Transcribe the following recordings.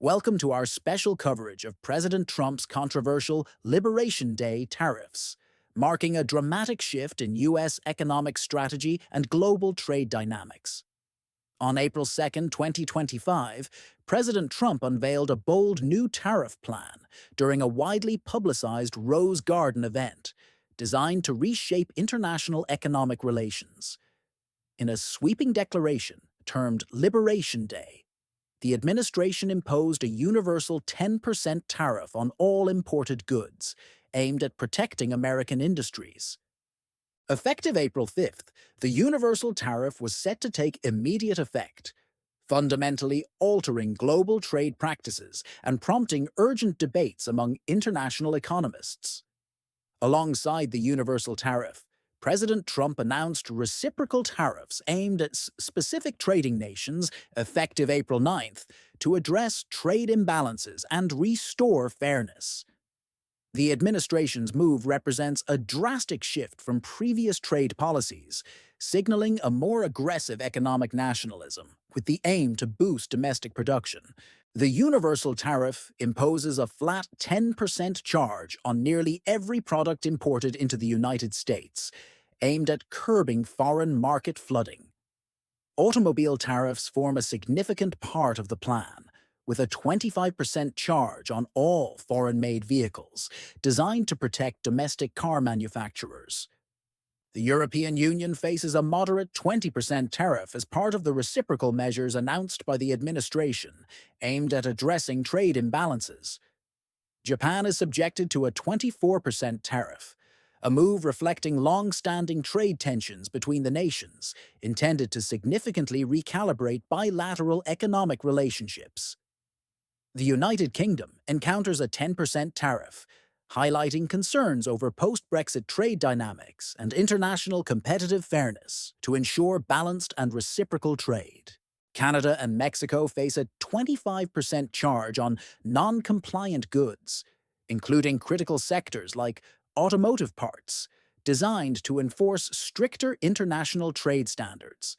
Welcome to our special coverage of President Trump's controversial Liberation Day tariffs, marking a dramatic shift in U.S. economic strategy and global trade dynamics. On April 2, 2025, President Trump unveiled a bold new tariff plan during a widely publicized Rose Garden event designed to reshape international economic relations. In a sweeping declaration termed Liberation Day, the administration imposed a universal 10% tariff on all imported goods, aimed at protecting American industries. Effective April 5th, the universal tariff was set to take immediate effect, fundamentally altering global trade practices and prompting urgent debates among international economists. Alongside the universal tariff, President Trump announced reciprocal tariffs aimed at specific trading nations effective April 9th to address trade imbalances and restore fairness. The administration's move represents a drastic shift from previous trade policies, signaling a more aggressive economic nationalism with the aim to boost domestic production. The universal tariff imposes a flat 10% charge on nearly every product imported into the United States, aimed at curbing foreign market flooding. Automobile tariffs form a significant part of the plan, with a 25% charge on all foreign-made vehicles, designed to protect domestic car manufacturers. The European Union faces a moderate 20% tariff as part of the reciprocal measures announced by the administration, aimed at addressing trade imbalances. Japan is subjected to a 24% tariff, a move reflecting long-standing trade tensions between the nations, intended to significantly recalibrate bilateral economic relationships. The United Kingdom encounters a 10% tariff, highlighting concerns over post-Brexit trade dynamics and international competitive fairness to ensure balanced and reciprocal trade. Canada and Mexico face a 25% charge on non-compliant goods, including critical sectors like automotive parts, designed to enforce stricter international trade standards.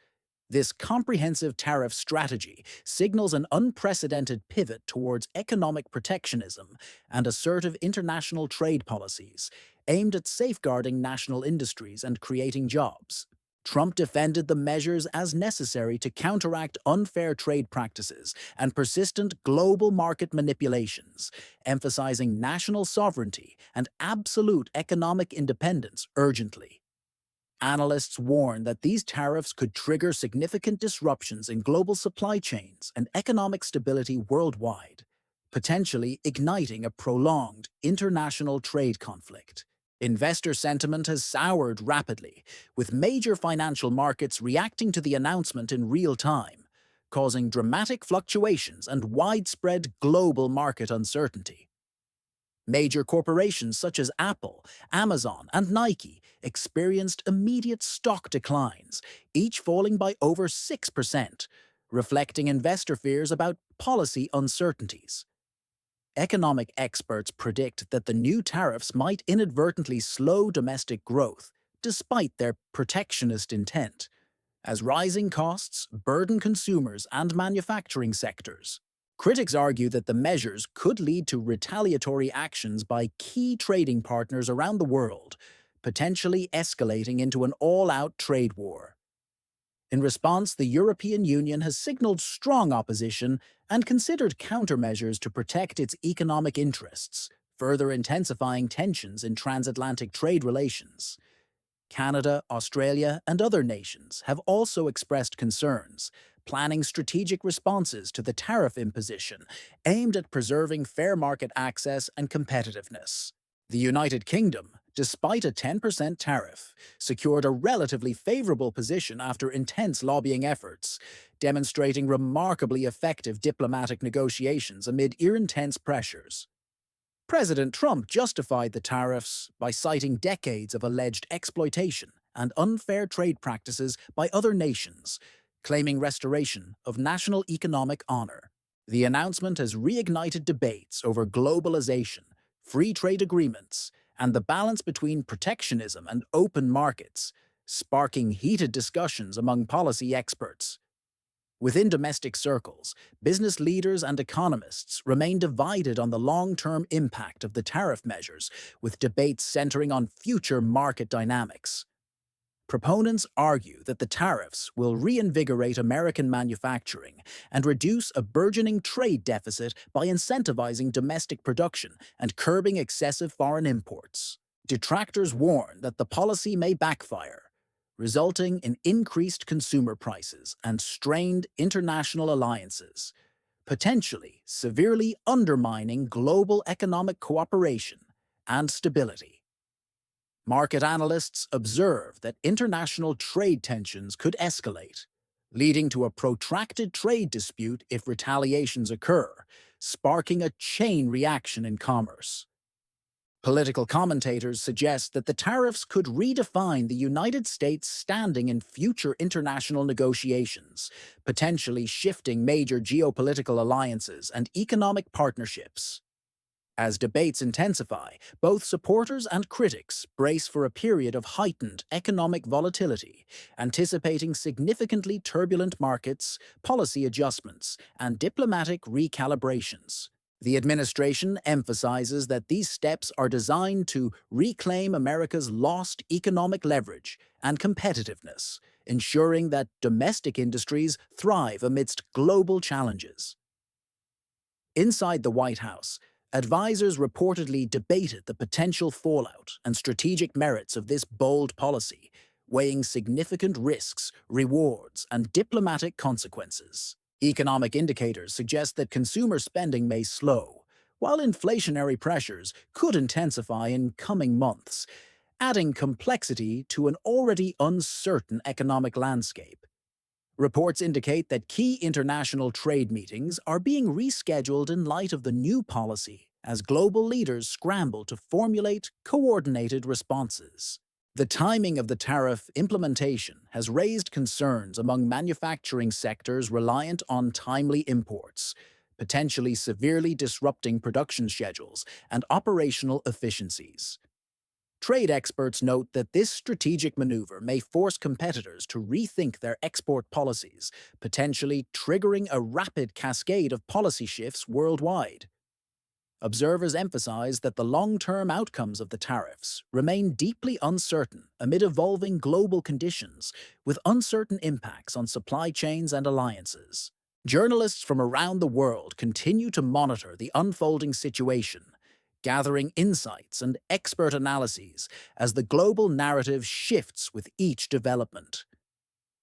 This comprehensive tariff strategy signals an unprecedented pivot towards economic protectionism and assertive international trade policies, aimed at safeguarding national industries and creating jobs. Trump defended the measures as necessary to counteract unfair trade practices and persistent global market manipulations, emphasizing national sovereignty and absolute economic independence urgently. Analysts warn that these tariffs could trigger significant disruptions in global supply chains and economic stability worldwide, potentially igniting a prolonged international trade conflict. Investor sentiment has soured rapidly, with major financial markets reacting to the announcement in real time, causing dramatic fluctuations and widespread global market uncertainty. Major corporations such as Apple, Amazon, and Nike experienced immediate stock declines, each falling by over 6%, reflecting investor fears about policy uncertainties. Economic experts predict that the new tariffs might inadvertently slow domestic growth, despite their protectionist intent, as rising costs burden consumers and manufacturing sectors. Critics argue that the measures could lead to retaliatory actions by key trading partners around the world, potentially escalating into an all-out trade war. In response, the European Union has signaled strong opposition and considered countermeasures to protect its economic interests, further intensifying tensions in transatlantic trade relations. Canada, Australia, and other nations have also expressed concerns, planning strategic responses to the tariff imposition aimed at preserving fair market access and competitiveness. The United Kingdom, despite a 10% tariff, secured a relatively favorable position after intense lobbying efforts, demonstrating remarkably effective diplomatic negotiations amid intense pressures. President Trump justified the tariffs by citing decades of alleged exploitation and unfair trade practices by other nations, claiming restoration of national economic honor. The announcement has reignited debates over globalization, free trade agreements, and the balance between protectionism and open markets, sparking heated discussions among policy experts. Within domestic circles, business leaders and economists remain divided on the long-term impact of the tariff measures, with debates centering on future market dynamics. Proponents argue that the tariffs will reinvigorate American manufacturing and reduce a burgeoning trade deficit by incentivizing domestic production and curbing excessive foreign imports. Detractors warn that the policy may backfire, resulting in increased consumer prices and strained international alliances, potentially severely undermining global economic cooperation and stability. Market analysts observe that international trade tensions could escalate, leading to a protracted trade dispute if retaliations occur, sparking a chain reaction in commerce. Political commentators suggest that the tariffs could redefine the United States' standing in future international negotiations, potentially shifting major geopolitical alliances and economic partnerships. As debates intensify, both supporters and critics brace for a period of heightened economic volatility, anticipating significantly turbulent markets, policy adjustments, and diplomatic recalibrations. The administration emphasizes that these steps are designed to reclaim America's lost economic leverage and competitiveness, ensuring that domestic industries thrive amidst global challenges. Inside the White House, advisors reportedly debated the potential fallout and strategic merits of this bold policy, weighing significant risks, rewards, and diplomatic consequences. Economic indicators suggest that consumer spending may slow, while inflationary pressures could intensify in coming months, adding complexity to an already uncertain economic landscape. Reports indicate that key international trade meetings are being rescheduled in light of the new policy as global leaders scramble to formulate coordinated responses. The timing of the tariff implementation has raised concerns among manufacturing sectors reliant on timely imports, potentially severely disrupting production schedules and operational efficiencies. Trade experts note that this strategic maneuver may force competitors to rethink their export policies, potentially triggering a rapid cascade of policy shifts worldwide. Observers emphasize that the long-term outcomes of the tariffs remain deeply uncertain amid evolving global conditions, with uncertain impacts on supply chains and alliances. Journalists from around the world continue to monitor the unfolding situation, gathering insights and expert analyses as the global narrative shifts with each development.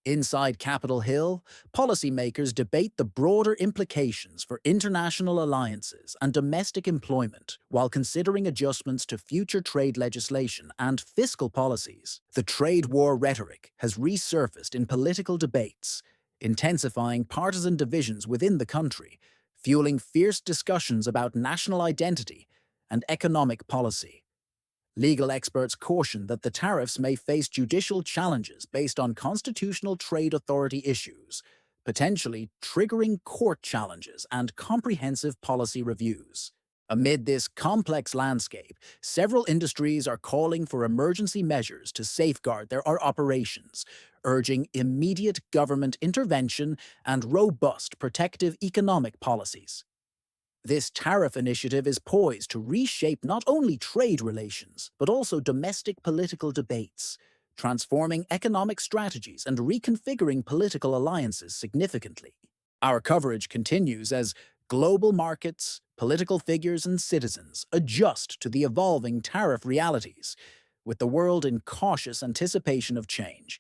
Inside Capitol Hill, policymakers debate the broader implications for international alliances and domestic employment while considering adjustments to future trade legislation and fiscal policies. The trade war rhetoric has resurfaced in political debates, intensifying partisan divisions within the country, fueling fierce discussions about national identity and economic policy. Legal experts caution that the tariffs may face judicial challenges based on constitutional trade authority issues, potentially triggering court challenges and comprehensive policy reviews. Amid this complex landscape, several industries are calling for emergency measures to safeguard their operations, urging immediate government intervention and robust protective economic policies. This tariff initiative is poised to reshape not only trade relations, but also domestic political debates, transforming economic strategies and reconfiguring political alliances significantly. Our coverage continues as global markets, political figures, and citizens adjust to the evolving tariff realities, with the world in cautious anticipation of change.